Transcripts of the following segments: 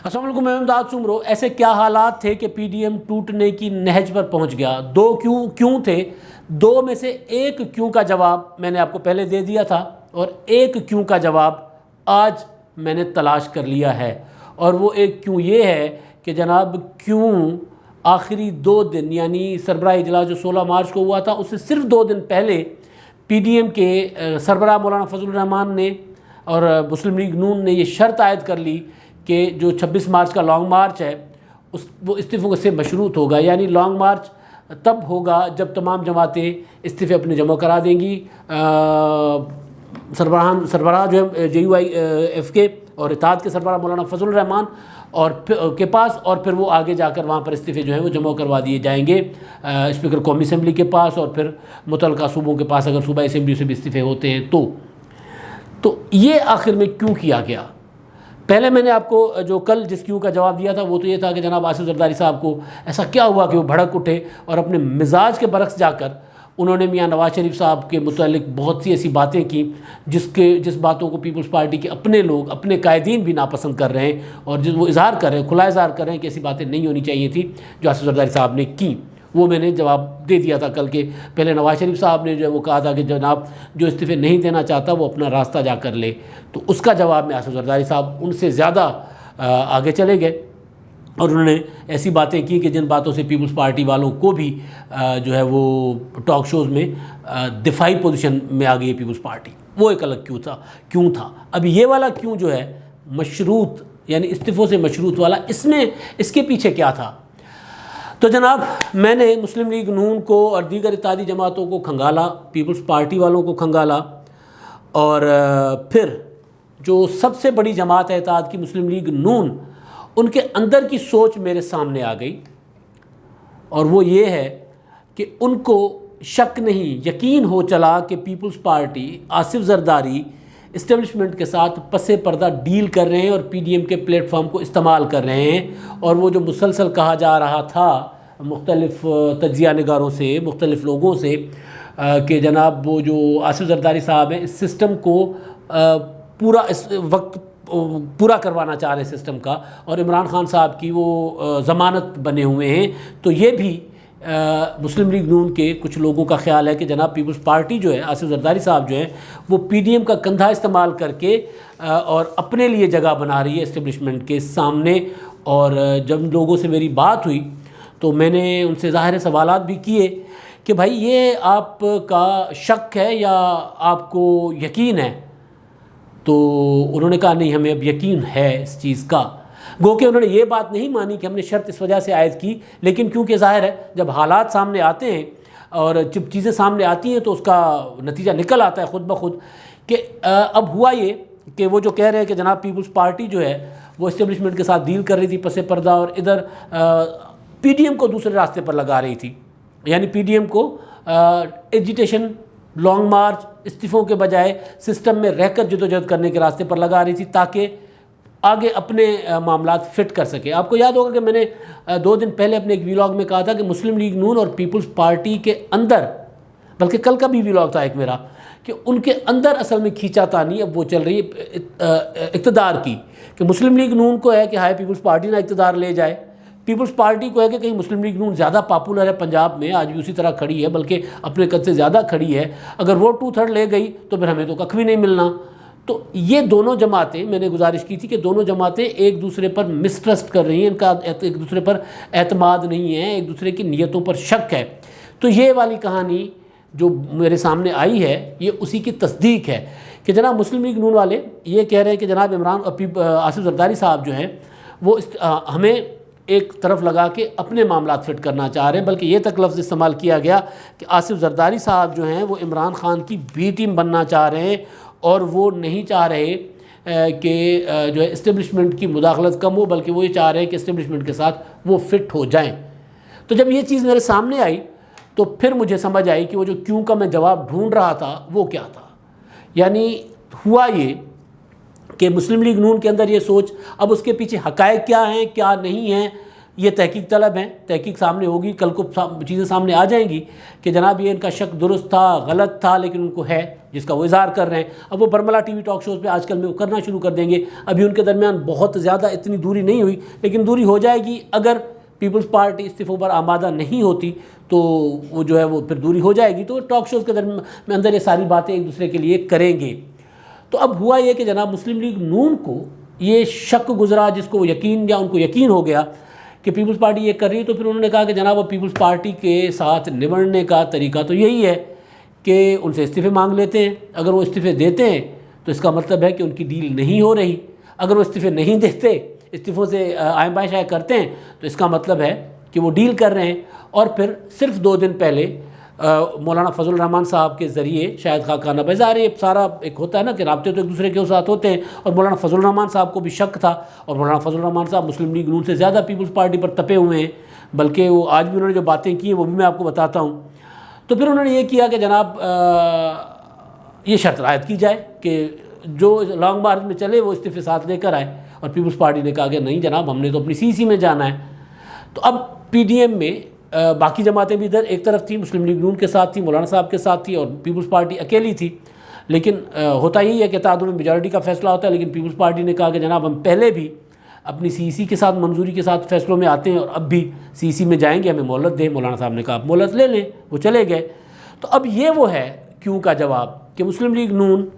السلام علیکم، میں امداد سمرو۔ ایسے کیا حالات تھے کہ پی ڈی ایم ٹوٹنے کی نہج پر پہنچ گیا؟ دو کیوں تھے، دو میں سے ایک کیوں کا جواب میں نے آپ کو پہلے دے دیا تھا، اور ایک کیوں کا جواب آج میں نے تلاش کر لیا ہے۔ اور وہ ایک کیوں یہ ہے کہ جناب کیوں آخری 2 دن یعنی سربراہ اجلاس جو 16 مارچ کو ہوا تھا اس سے صرف 2 دن پہلے پی ڈی ایم کے سربراہ مولانا فضل الرحمان نے اور مسلم لیگ نون نے یہ شرط عائد کر لی کہ جو 26 مارچ کا لانگ مارچ ہے وہ استعفوں سے مشروط ہوگا، یعنی لانگ مارچ تب ہوگا جب تمام جماعتیں استعفے اپنے جمع کرا دیں گی، سربراہ جو ہے جے یو آئی ایف کے اور اتحاد کے سربراہ مولانا فضل الرحمان اور کے پاس، اور پھر وہ آگے جا کر وہاں پر استعفے جو ہیں وہ جمع کروا دیے جائیں گے اسپیکر قومی اسمبلی کے پاس اور پھر متعلقہ صوبوں کے پاس، اگر صوبائی اسمبلی سے بھی استعفے ہوتے ہیں تو یہ آخر میں کیوں کیا گیا؟ پہلے میں نے آپ کو جو کل جس کیوں کا جواب دیا تھا وہ تو یہ تھا کہ جناب آصف زرداری صاحب کو ایسا کیا ہوا کہ وہ بھڑک اٹھے اور اپنے مزاج کے برعکس جا کر انہوں نے میاں نواز شریف صاحب کے متعلق بہت سی ایسی باتیں کی جس باتوں کو پیپلز پارٹی کے اپنے لوگ، اپنے قائدین بھی ناپسند کر رہے ہیں، اور وہ اظہار کر رہے ہیں، کھلا اظہار کر رہے ہیں کہ ایسی باتیں نہیں ہونی چاہیے تھی جو آصف زرداری صاحب نے کی۔ وہ میں نے جواب دے دیا تھا کل کے۔ پہلے نواز شریف صاحب نے جو ہے وہ کہا تھا کہ جناب جو استعفے نہیں دینا چاہتا وہ اپنا راستہ جا کر لے، تو اس کا جواب میں آصف زرداری صاحب ان سے زیادہ آگے چلے گئے اور انہوں نے ایسی باتیں کی کہ جن باتوں سے پیپلز پارٹی والوں کو بھی جو ہے وہ ٹاک شوز میں دفاعی پوزیشن میں آ گئی ہے پیپلز پارٹی۔ وہ ایک الگ کیوں تھا۔ اب یہ والا کیوں جو ہے مشروط یعنی استعفوں سے مشروط والا، اس کے پیچھے کیا تھا؟ تو جناب میں نے مسلم لیگ نون کو اور دیگر اتحادی جماعتوں کو کھنگالا، پیپلز پارٹی والوں کو کھنگالا، اور پھر جو سب سے بڑی جماعت ہے اتحاد کی مسلم لیگ نون، ان کے اندر کی سوچ میرے سامنے آ گئی، اور وہ یہ ہے کہ ان کو شک نہیں، یقین ہو چلا کہ پیپلز پارٹی آصف زرداری اسٹیبلشمنٹ کے ساتھ پس پردہ ڈیل کر رہے ہیں اور پی ڈی ایم کے پلیٹ فارم کو استعمال کر رہے ہیں۔ اور وہ جو مسلسل کہا جا رہا تھا مختلف تجزیہ نگاروں سے، مختلف لوگوں سے کہ جناب وہ جو آصف زرداری صاحب ہیں اس سسٹم کو اس وقت پورا کروانا چاہ رہے ہیں سسٹم کا، اور عمران خان صاحب کی وہ ضمانت بنے ہوئے ہیں، تو یہ بھی مسلم لیگ نون کے کچھ لوگوں کا خیال ہے کہ جناب پیپلز پارٹی جو ہے، آصف زرداری صاحب جو ہیں وہ پی ڈی ایم کا کندھا استعمال کر کے اور اپنے لیے جگہ بنا رہی ہے اسٹیبلشمنٹ کے سامنے۔ اور جب لوگوں سے میری بات ہوئی تو میں نے ان سے ظاہر سوالات بھی کیے کہ بھائی یہ آپ کا شک ہے یا آپ کو یقین ہے؟ تو انہوں نے کہا نہیں، ہمیں اب یقین ہے اس چیز کا۔ گو کہ انہوں نے یہ بات نہیں مانی کہ ہم نے شرط اس وجہ سے عائد کی، لیکن کیونکہ ظاہر ہے جب حالات سامنے آتے ہیں اور جب چیزیں سامنے آتی ہیں تو اس کا نتیجہ نکل آتا ہے خود بخود کہ اب ہوا یہ کہ وہ جو کہہ رہے ہیں کہ جناب پیپلز پارٹی جو ہے وہ اسٹیبلشمنٹ کے ساتھ ڈیل کر رہی تھی پس پردہ، اور ادھر پی ڈی ایم کو دوسرے راستے پر لگا رہی تھی، یعنی پی ڈی ایم کو ایجیٹیشن، لانگ مارچ، استعفوں کے بجائے سسٹم میں رہ کر جدوجہد کرنے کے راستے پر لگا رہی تھی تاکہ آگے اپنے معاملات فٹ کر سکے۔ آپ کو یاد ہوگا کہ میں نے 2 دن پہلے اپنے ایک ویلاگ میں کہا تھا کہ مسلم لیگ نون اور پیپلز پارٹی کے اندر، بلکہ کل کا بھی ویلاگ تھا ایک میرا، کہ ان کے اندر اصل میں کھینچا تانی اب وہ چل رہی ہے اقتدار کی، کہ مسلم لیگ نون کو ہے کہ ہائے پیپلز پارٹی نہ اقتدار لے جائے، پیپلز پارٹی کو ہے کہ کہیں مسلم لیگ نون زیادہ پاپولر ہے پنجاب میں، آج بھی اسی طرح کھڑی ہے بلکہ اپنے قد سے زیادہ کھڑی ہے، اگر وہ 2/3 لے گئی تو پھر ہمیں تو ککھ بھی نہیں ملنا۔ تو یہ دونوں جماعتیں، میں نے گزارش کی تھی کہ دونوں جماعتیں ایک دوسرے پر مسٹرسٹ کر رہی ہیں، ان کا ایک دوسرے پر اعتماد نہیں ہے، ایک دوسرے کی نیتوں پر شک ہے۔ تو یہ والی کہانی جو میرے سامنے آئی ہے یہ اسی کی تصدیق ہے کہ جناب مسلم لیگ نون والے یہ کہہ رہے ہیں کہ جناب آصف زرداری صاحب جو ہیں وہ ہمیں ایک طرف لگا کے اپنے معاملات فٹ کرنا چاہ رہے ہیں، بلکہ یہ تک لفظ استعمال کیا گیا کہ آصف زرداری صاحب جو ہیں وہ عمران خان کی بی ٹیم بننا چاہ رہے ہیں، اور وہ نہیں چاہ رہے کہ جو ہے اسٹیبلشمنٹ کی مداخلت کم ہو، بلکہ وہ یہ چاہ رہے ہیں کہ اسٹیبلشمنٹ کے ساتھ وہ فٹ ہو جائیں۔ تو جب یہ چیز میرے سامنے آئی تو پھر مجھے سمجھ آئی کہ وہ جو کیوں کا میں جواب ڈھونڈ رہا تھا وہ کیا تھا۔ یعنی ہوا یہ کہ مسلم لیگ نون کے اندر یہ سوچ، اب اس کے پیچھے حقائق کیا ہیں کیا نہیں ہیں یہ تحقیق طلب ہیں، تحقیق سامنے ہوگی، کل کو چیزیں سامنے آ جائیں گی کہ جناب یہ ان کا شک درست تھا، غلط تھا، لیکن ان کو ہے جس کا وہ اظہار کر رہے ہیں۔ اب وہ برملا ٹی وی ٹاک شوز پہ آج کل میں وہ کرنا شروع کر دیں گے۔ ابھی ان کے درمیان بہت زیادہ اتنی دوری نہیں ہوئی، لیکن دوری ہو جائے گی۔ اگر پیپلز پارٹی استعفوں پر آمادہ نہیں ہوتی تو وہ جو ہے وہ پھر دوری ہو جائے گی، تو ٹاک شوز کے درمیان میں اندر یہ ساری باتیں ایک دوسرے کے لیے کریں گے۔ تو اب ہوا یہ کہ جناب مسلم لیگ نون کو یہ شک گزرا، جس کو یقین یا ان کو یقین ہو گیا کہ پیپلز پارٹی یہ کر رہی ہے، تو پھر انہوں نے کہا کہ جناب اب پیپلز پارٹی کے ساتھ نمٹنے کا طریقہ تو یہی ہے کہ ان سے استعفے مانگ لیتے ہیں۔ اگر وہ استعفے دیتے ہیں تو اس کا مطلب ہے کہ ان کی ڈیل نہیں ہو رہی، اگر وہ استعفے نہیں دیتے، استعفوں سے آئیں بائیں شائیں کرتے ہیں، تو اس کا مطلب ہے کہ وہ ڈیل کر رہے ہیں۔ اور پھر صرف 2 دن پہلے مولانا فضل الرحمان صاحب کے ذریعے شاید خاکانہ بظاہر یہ سارا ایک ہوتا ہے نا کہ رابطے تو ایک دوسرے کے ساتھ ہوتے ہیں، اور مولانا فضل الرحمان صاحب کو بھی شک تھا، اور مولانا فضل الرحمان صاحب مسلم لیگ نون سے زیادہ پیپلز پارٹی پر تپے ہوئے ہیں، بلکہ وہ آج بھی انہوں نے جو باتیں کی ہیں وہ بھی میں آپ کو بتاتا ہوں۔ تو پھر انہوں نے یہ کیا کہ جناب یہ شرط عائد کی جائے کہ جو لانگ مارچ میں چلے وہ استعفے ساتھ لے کر آئے، اور پیپلز پارٹی نے کہا کہ نہیں جناب ہم نے تو اپنی سی میں جانا ہے۔ تو اب پی ڈی ایم میں باقی جماعتیں بھی ادھر ایک طرف تھیں، مسلم لیگ نون کے ساتھ تھی، مولانا صاحب کے ساتھ تھی، اور پیپلز پارٹی اکیلی تھی۔ لیکن ہوتا یہی ہے کہ تعدد میں میجارٹی کا فیصلہ ہوتا ہے، لیکن پیپلز پارٹی نے کہا کہ جناب ہم پہلے بھی اپنی سی کے ساتھ منظوری کے ساتھ فیصلوں میں آتے ہیں، اور اب بھی سی میں جائیں گے، ہمیں مہلت دیں۔ مولانا صاحب نے کہا آپ مہلت لے لیں، وہ چلے گئے۔ تو اب یہ وہ ہے کیوں کا جواب کہ مسلم لیگ نون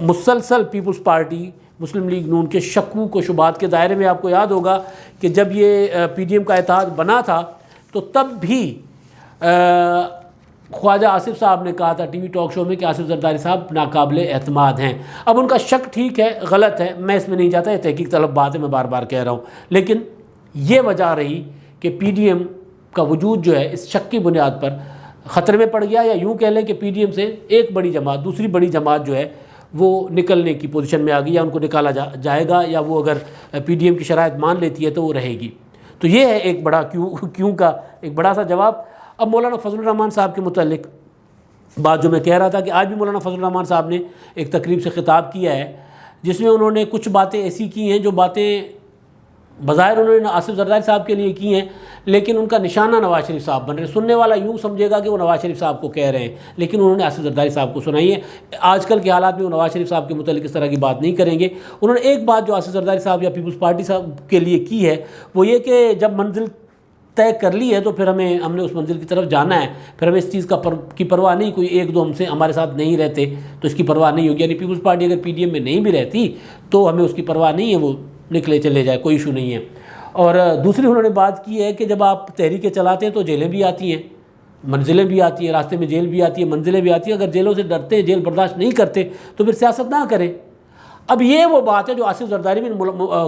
مسلسل پیپلز پارٹی مسلم لیگ نون کے شکوک و شبہات کے دائرے میں، آپ کو یاد ہوگا کہ جب یہ پی ڈی ایم کا اتحاد بنا تھا تو تب بھی خواجہ آصف صاحب نے کہا تھا ٹی وی ٹاک شو میں کہ آصف زرداری صاحب ناقابل اعتماد ہیں۔ اب ان کا شک ٹھیک ہے، غلط ہے، میں اس میں نہیں جاتا، یہ تحقیق طلب بات ہے، میں بار بار کہہ رہا ہوں، لیکن یہ وجہ رہی کہ پی ڈی ایم کا وجود جو ہے اس شک کی بنیاد پر خطرے میں پڑ گیا، یا یوں کہہ لیں کہ پی ڈی ایم سے ایک بڑی جماعت دوسری بڑی جماعت جو ہے وہ نکلنے کی پوزیشن میں آ گئی، یا ان کو نکالا جائے گا، یا وہ اگر پی ڈی ایم کی شرائط مان لیتی ہے تو وہ رہے گی۔ تو یہ ہے ایک بڑا کیوں کا ایک بڑا سا جواب۔ اب مولانا فضل الرحمان صاحب کے متعلق بات جو میں کہہ رہا تھا کہ آج بھی مولانا فضل الرحمان صاحب نے ایک تقریب سے خطاب کیا ہے، جس میں انہوں نے کچھ باتیں ایسی کی ہیں جو باتیں بظاہر انہوں نے آصف زرداری صاحب کے لیے کی ہیں، لیکن ان کا نشانہ نواز شریف صاحب بن رہے ہیں۔ سننے والا یوں سمجھے گا کہ وہ نواز شریف صاحب کو کہہ رہے ہیں، لیکن انہوں نے آصف زرداری صاحب کو سنائی ہے۔ آج کل کے حالات میں وہ نواز شریف صاحب کے متعلق اس طرح کی بات نہیں کریں گے۔ انہوں نے ایک بات جو آصف زرداری صاحب یا پیپلز پارٹی صاحب کے لیے کی ہے وہ یہ کہ جب منزل طے کر لی ہے تو پھر ہم نے اس منزل کی طرف جانا ہے، پھر ہمیں اس چیز کی پرواہ نہیں، کوئی ایک دو ہمارے ساتھ نہیں رہتے تو اس کی پرواہ نہیں ہوگی۔ یعنی پیپلز پارٹی اگر پی ڈی ایم میں نہیں بھی رہتی تو ہمیں اس کی پرواہ نہیں ہے، وہ نکلے چلے جائے، کوئی ایشو نہیں ہے۔ اور دوسری انہوں نے بات کی ہے کہ جب آپ تحریکیں چلاتے ہیں تو جیلیں بھی آتی ہیں، منزلیں بھی آتی ہیں، راستے میں جیل بھی آتی ہے، منزلیں بھی آتی ہیں۔ اگر جیلوں سے ڈرتے ہیں، جیل برداشت نہیں کرتے تو پھر سیاست نہ کریں۔ اب یہ وہ بات ہے جو آصف زرداری بھی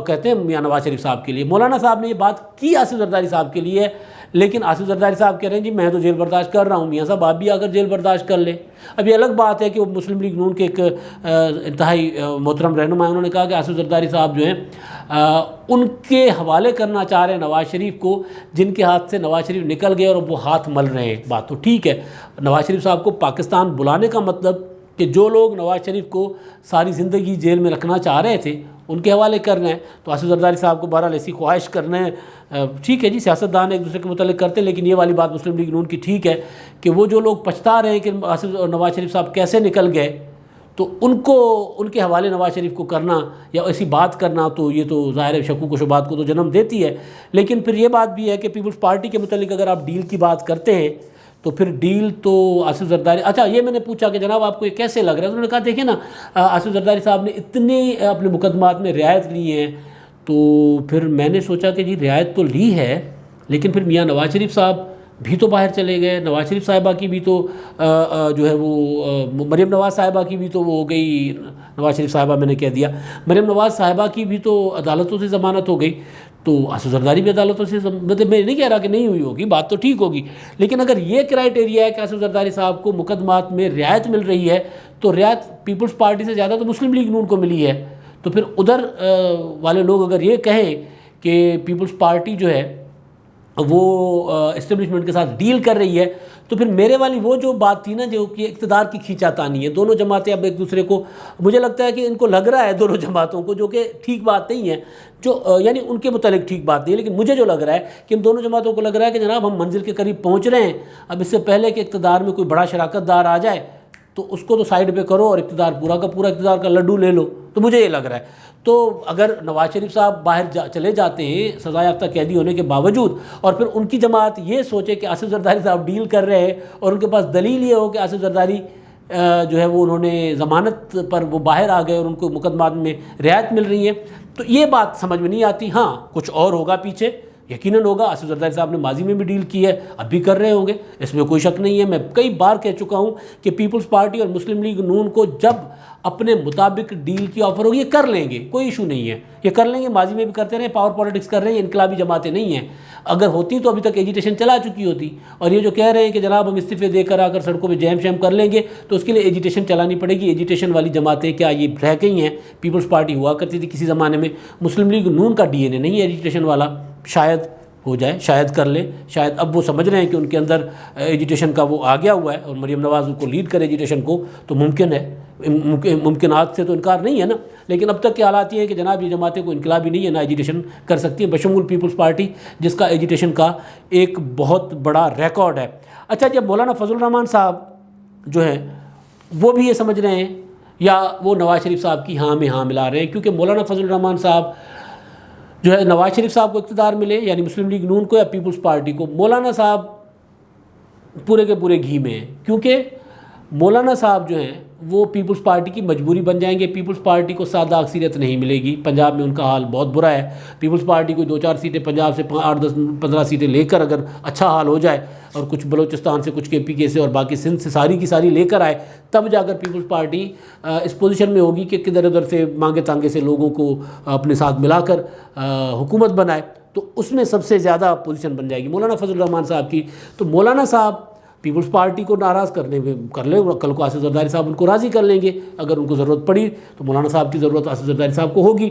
کہتے ہیں میاں نواز شریف صاحب کے لیے۔ مولانا صاحب نے یہ بات کی آصف زرداری صاحب کے لیے، لیکن آصف زرداری صاحب کہہ رہے ہیں جی میں تو جیل برداشت کر رہا ہوں، میاں صاحب آپ بھی آ کر جیل برداشت کر لیں۔ اب یہ الگ بات ہے کہ وہ مسلم لیگ نون کے ایک انتہائی محترم رہنما ہیں، انہوں نے کہا کہ آصف زرداری صاحب جو ہیں ان کے حوالے کرنا چاہ رہے ہیں نواز شریف کو، جن کے ہاتھ سے نواز شریف نکل گئے اور وہ ہاتھ مل رہے ہیں۔ بات تو ٹھیک ہے، نواز شریف صاحب کو پاکستان بلانے کا مطلب کہ جو لوگ نواز شریف کو ساری زندگی جیل میں رکھنا چاہ رہے تھے ان کے حوالے کرنا ہے، تو آصف زرداری صاحب کو بہرحال ایسی خواہش کرنا ہے۔ ٹھیک ہے جی، سیاستدان ایک دوسرے کے متعلق کرتے ہیں، لیکن یہ والی بات مسلم لیگ نون کی ٹھیک ہے کہ وہ جو لوگ پچھتا رہے ہیں کہ آصف اور نواز شریف صاحب کیسے نکل گئے، تو ان کے حوالے نواز شریف کو کرنا یا ایسی بات کرنا تو یہ تو ظاہر شکوک و شبہات کو تو جنم دیتی ہے۔ لیکن پھر یہ بات بھی ہے کہ پیپلز پارٹی کے متعلق اگر آپ ڈیل کی بات کرتے ہیں تو پھر ڈیل تو آصف زرداری، اچھا یہ میں نے پوچھا کہ جناب آپ کو یہ کیسے لگ رہا ہے، انہوں نے کہا دیکھیں نا آصف زرداری صاحب نے اتنے اپنے مقدمات میں رعایت لی ہیں، تو پھر میں نے سوچا کہ جی رعایت تو لی ہے، لیکن پھر میاں نواز شریف صاحب بھی تو باہر چلے گئے، نواز شریف صاحبہ کی بھی تو جو ہے وہ مریم نواز صاحبہ کی بھی تو وہ ہو گئی، نواز شریف صاحبہ میں نے کہہ دیا، مریم نواز صاحبہ کی بھی تو عدالتوں سے ضمانت ہو گئی، تو آصف زرداری بھی عدالتوں سے مطلب میں نہیں کہہ رہا کہ نہیں ہوئی ہوگی، بات تو ٹھیک ہوگی، لیکن اگر یہ کرائٹیریا ہے کہ آصف زرداری صاحب کو مقدمات میں رعایت مل رہی ہے تو رعایت پیپلز پارٹی سے زیادہ تو مسلم لیگ نون کو ملی ہے، تو پھر ادھر والے لوگ اگر یہ کہیں کہ پیپلز پارٹی جو ہے وہ اسٹیبلشمنٹ کے ساتھ ڈیل کر رہی ہے، تو پھر میرے والی وہ جو بات تھی نا جو کہ اقتدار کی کھینچا تانی ہے، دونوں جماعتیں اب ایک دوسرے کو، مجھے لگتا ہے کہ ان کو لگ رہا ہے دونوں جماعتوں کو، جو کہ ٹھیک بات نہیں ہے، جو یعنی ان کے متعلق ٹھیک بات نہیں ہے، لیکن مجھے جو لگ رہا ہے کہ ان دونوں جماعتوں کو لگ رہا ہے کہ جناب ہم منزل کے قریب پہنچ رہے ہیں، اب اس سے پہلے کہ اقتدار میں کوئی بڑا شراکت دار آ جائے تو اس کو تو سائیڈ پہ کرو اور اقتدار پورا کا پورا اقتدار کا لڈو لے لو. تو مجھے یہ لگ رہا ہے. تو اگر نواز شریف صاحب باہر چلے جاتے ہیں سزا یافتہ قیدی ہونے کے باوجود، اور پھر ان کی جماعت یہ سوچے کہ آصف زرداری صاحب ڈیل کر رہے ہیں اور ان کے پاس دلیل یہ ہو کہ آصف زرداری جو ہے وہ انہوں نے ضمانت پر وہ باہر آ گئے اور ان کو مقدمات میں رعایت مل رہی ہے، تو یہ بات سمجھ میں نہیں آتی. ہاں کچھ اور ہوگا پیچھے، یقیناً ہوگا. آصف زرداری صاحب نے ماضی میں بھی ڈیل کی ہے، اب بھی کر رہے ہوں گے، اس میں کوئی شک نہیں ہے. میں کئی بار کہہ چکا ہوں کہ پیپلز پارٹی اور مسلم لیگ نون کو جب اپنے مطابق ڈیل کی آفر ہوگی یہ کر لیں گے، کوئی ایشو نہیں ہے، یہ کر لیں گے. ماضی میں بھی کرتے رہے، پاور پالیٹکس کر رہے ہیں، انقلابی جماعتیں نہیں ہیں. اگر ہوتی تو ابھی تک ایجیٹیشن چلا چکی ہوتی. اور یہ جو کہہ رہے ہیں کہ جناب ہم استعفے دے کر آ کر سڑکوں پہ جیم شیم کر لیں گے، تو اس کے لیے ایجیٹیشن چلانی پڑے گی. ایجیٹیشن والی جماعتیں کیا یہ رہ گئی ہیں؟ پیپلز پارٹی ہوا کرتی تھی کسی زمانے میں. مسلم لیگ نون کا ڈی این اے نہیں ہے ایجیٹیشن والا. شاید ہو جائے، شاید کر لیں، شاید اب وہ سمجھ رہے ہیں کہ ان کے اندر ایجیٹیشن کا وہ آ گیا ہوا ہے اور مریم نواز کو لیڈ کرے ایجیٹیشن کو، تو ممکن ہے، ممکنات سے تو انکار نہیں ہے نا. لیکن اب تک کے حالات یہ ہے کہ جناب یہ جماعتیں کوئی انقلابی نہیں ہے، نہ ایجیٹیشن کر سکتی ہیں، بشمول پیپلز پارٹی جس کا ایجیٹیشن کا ایک بہت بڑا ریکارڈ ہے. اچھا جب مولانا فضل الرحمان صاحب جو ہیں وہ بھی یہ سمجھ رہے ہیں یا وہ نواز شریف صاحب کی ہاں میں ہاں ملا رہے ہیں، کیونکہ مولانا فضل الرحمان صاحب جو ہے نواز شریف صاحب کو اقتدار ملے یعنی مسلم لیگ نون کو یا پیپلز پارٹی کو، مولانا صاحب پورے کے پورے گھی میں ہیں. کیونکہ مولانا صاحب جو ہیں وہ پیپلز پارٹی کی مجبوری بن جائیں گے. پیپلز پارٹی کو سادہ اکثریت نہیں ملے گی. پنجاب میں ان کا حال بہت برا ہے. پیپلز پارٹی کو 2-4 سیٹیں پنجاب سے 8-10-15 سیٹیں لے کر اگر اچھا حال ہو جائے اور کچھ بلوچستان سے، کچھ کے پی کے سے اور باقی سندھ سے ساری کی ساری لے کر آئے، تب جا کر پیپلز پارٹی اس پوزیشن میں ہوگی کہ کدھر ادھر سے مانگے تانگے سے لوگوں کو اپنے ساتھ ملا کر حکومت بنائے. تو اس میں سب سے زیادہ پوزیشن بن جائے گی مولانا فضل الرحمان صاحب کی. تو مولانا صاحب پیپلز پارٹی کو ناراض کرنے میں کر لیں، کل کو آصف زرداری صاحب ان کو راضی کر لیں گے. اگر ان کو ضرورت پڑی تو مولانا صاحب کی ضرورت آصف زرداری صاحب کو ہوگی.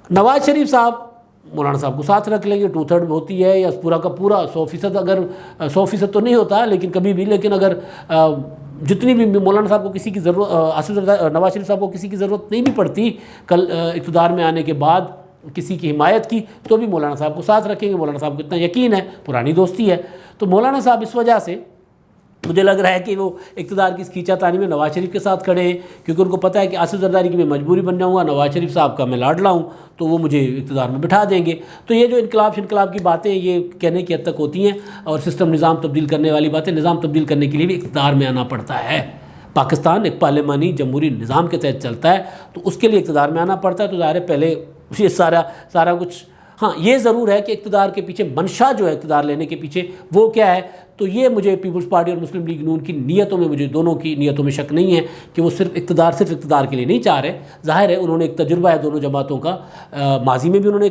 نواز شریف صاحب مولانا صاحب کو ساتھ رکھ لیں گے. 2/3 ہوتی ہے یا پورا کا پورا 100%، اگر 100% تو نہیں ہوتا لیکن کبھی بھی، لیکن اگر جتنی بھی مولانا صاحب کو کسی کی ضرورت، نواز شریف صاحب کو کسی کی ضرورت نہیں بھی پڑتی کل اقتدار میں آنے کے بعد کسی کی حمایت کی، تو بھی مولانا صاحب کو ساتھ رکھیں گے. مولانا صاحب کو اتنا یقین ہے، پرانی دوستی ہے. تو مولانا صاحب اس وجہ سے مجھے لگ رہا ہے کہ وہ اقتدار کی اس کھینچا تانی میں نواز شریف کے ساتھ کھڑے ہیں، کیونکہ ان کو پتہ ہے کہ آصف زرداری کی میں مجبوری بن جاؤں گا، نواز شریف صاحب کا میں لاڈلا ہوں تو وہ مجھے اقتدار میں بٹھا دیں گے. تو یہ جو انقلاب کی باتیں یہ کہنے کی حد تک ہوتی ہیں، اور سسٹم نظام تبدیل کرنے والی باتیں، نظام تبدیل کرنے کے لیے بھی اقتدار میں آنا پڑتا ہے. پاکستان ایک پارلیمانی جمہوری نظام کے تحت چلتا ہے، تو اس کے لیے اقتدار میں آنا پڑتا ہے. تو ظاہر ہے پہلے یہ سارا کچھ، ہاں یہ ضرور ہے کہ اقتدار کے پیچھے منشا جو ہے اقتدار لینے کے پیچھے وہ کیا ہے. تو یہ مجھے پیپلز پارٹی اور مسلم لیگ نون کی نیتوں میں، مجھے دونوں کی نیتوں میں شک نہیں ہے کہ وہ صرف اقتدار کے لیے نہیں چاہ رہے. ظاہر ہے انہوں نے ایک تجربہ ہے دونوں جماعتوں کا، ماضی میں بھی انہوں نے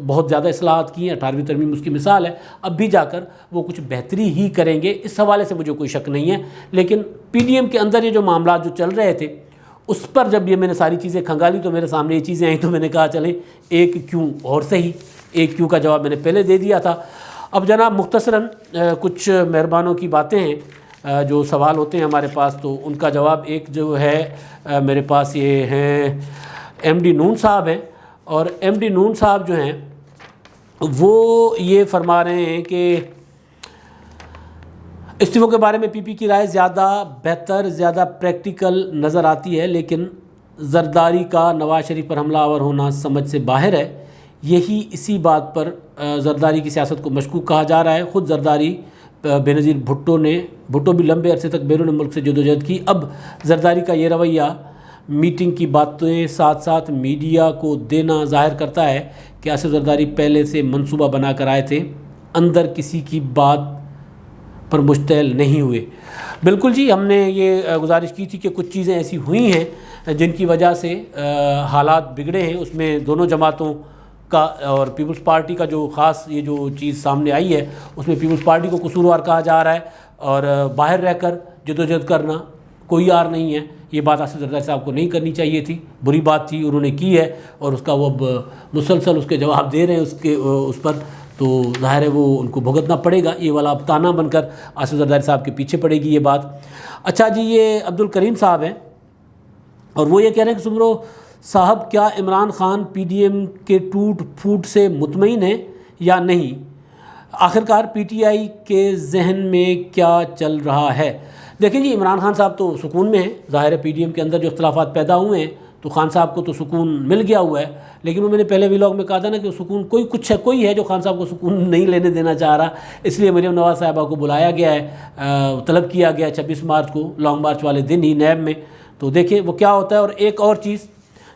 بہت زیادہ اصلاحات کی ہیں، 18ویں ترمیم اس کی مثال ہے. اب بھی جا کر وہ کچھ بہتری ہی کریں گے، اس حوالے سے مجھے کوئی شک نہیں ہے. لیکن پی ڈی ایم کے اندر یہ جو معاملات جو چل رہے تھے اس پر جب یہ میں نے ساری چیزیں کھنگالی تو میرے سامنے یہ چیزیں آئیں، تو میں نے کہا چلیں ایک کیوں اور صحیح. ایک کیوں کا جواب میں نے پہلے دے دیا تھا. اب جناب مختصراً کچھ مہربانوں کی باتیں ہیں جو سوال ہوتے ہیں ہمارے پاس، تو ان کا جواب ایک جو ہے میرے پاس یہ ہیں ایم ڈی نون صاحب ہیں. اور ایم ڈی نون صاحب جو ہیں وہ یہ فرما رہے ہیں کہ استعفوں کے بارے میں پی پی کی رائے زیادہ بہتر، زیادہ پریکٹیکل نظر آتی ہے، لیکن زرداری کا نواز شریف پر حملہ آور ہونا سمجھ سے باہر ہے. یہی اسی بات پر زرداری کی سیاست کو مشکوک کہا جا رہا ہے. خود زرداری بے نظیر بھٹو بھی لمبے عرصے تک بیرون ملک سے جدوجہد کی. اب زرداری کا یہ رویہ میٹنگ کی باتیں ساتھ ساتھ میڈیا کو دینا ظاہر کرتا ہے کہ آصف زرداری پہلے سے منصوبہ بنا کر آئے تھے، اندر کسی کی بات پر مشتعل نہیں ہوئے. بالکل جی، ہم نے یہ گزارش کی تھی کہ کچھ چیزیں ایسی ہوئی ہیں جن کی وجہ سے حالات بگڑے ہیں. اس میں دونوں جماعتوں کا اور پیپلز پارٹی کا جو خاص یہ جو چیز سامنے آئی ہے اس میں پیپلز پارٹی کو قصوروار کہا جا رہا ہے، اور باہر رہ کر جدوجہد کرنا کوئی یار نہیں ہے. یہ بات آصف زرداری صاحب کو نہیں کرنی چاہیے تھی، بری بات تھی، انہوں نے کی ہے اور اس کا وہ اب مسلسل اس کے جواب دے رہے ہیں اس پر. تو ظاہر ہے وہ ان کو بھگتنا پڑے گا، یہ والا اب تانا بن کر آصف زرداری صاحب کے پیچھے پڑے گی یہ بات۔ اچھا جی، یہ عبدالکریم صاحب ہیں اور وہ یہ کہہ رہے ہیں کہ سمرو صاحب کیا Imran Khan P D M کے ٹوٹ پھوٹ سے مطمئن ہیں یا نہیں؟ آخرکار پی ٹی آئی کے ذہن میں کیا چل رہا ہے؟ دیکھیں جی، عمران خان صاحب تو سکون میں ہیں، ظاہر ہے پی ڈی ایم کے اندر جو اختلافات پیدا ہوئے ہیں تو خان صاحب کو تو سکون مل گیا ہوا ہے، لیکن وہ میں نے پہلے ویلاگ میں کہا تھا نا کہ سکون کوئی ہے جو خان صاحب کو سکون نہیں لینے دینا چاہ رہا، اس لیے مریم نواز صاحبہ کو بلایا گیا ہے، طلب کیا گیا 26 مارچ کو، لانگ مارچ والے دن ہی نیب میں، تو دیکھیں وہ کیا ہوتا ہے۔ اور ایک اور چیز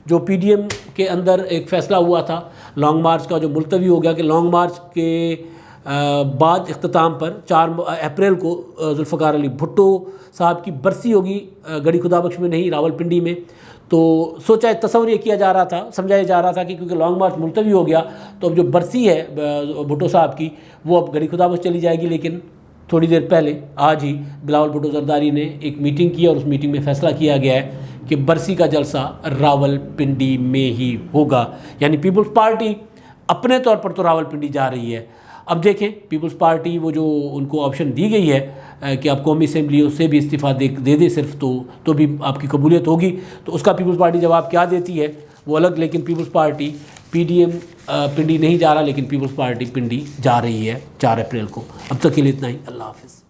جو پی ڈی ایم کے اندر ایک فیصلہ ہوا تھا لانگ مارچ کا، جو ملتوی ہو گیا کہ لانگ مارچ کے بعد اختتام پر 4 اپریل کو ذوالفقار علی بھٹو صاحب کی برسی ہوگی گڑھی خدا بخش میں نہیں، راول پنڈی میں، تو سوچا تصور یہ کیا جا رہا تھا، سمجھایا جا رہا تھا کہ کیونکہ لانگ مارچ ملتوی ہو گیا تو اب جو برسی ہے بھٹو صاحب کی وہ اب گڑھی خدا بخش چلی جائے گی، لیکن تھوڑی دیر پہلے آج ہی بلاول بھٹو زرداری نے ایک میٹنگ کی اور اس میٹنگ میں فیصلہ کیا گیا ہے کہ برسی کا جلسہ راول پنڈی میں ہی ہوگا، یعنی پیپلز پارٹی اپنے طور پر تو راول پنڈی جا رہی ہے۔ اب دیکھیں پیپلز پارٹی وہ جو ان کو آپشن دی گئی ہے کہ آپ قومی اسمبلیوں سے بھی استعفیٰ دے دیں صرف تو بھی آپ کی قبولیت ہوگی، تو اس کا پیپلز پارٹی جواب کیا دیتی ہے وہ الگ، لیکن Peoples Party P D M Pindi نہیں جا رہا، لیکن پیپلز پارٹی پنڈی جا رہی ہے 4 اپریل کو۔ اب تک کے لیے اتنا ہی، اللہ حافظ۔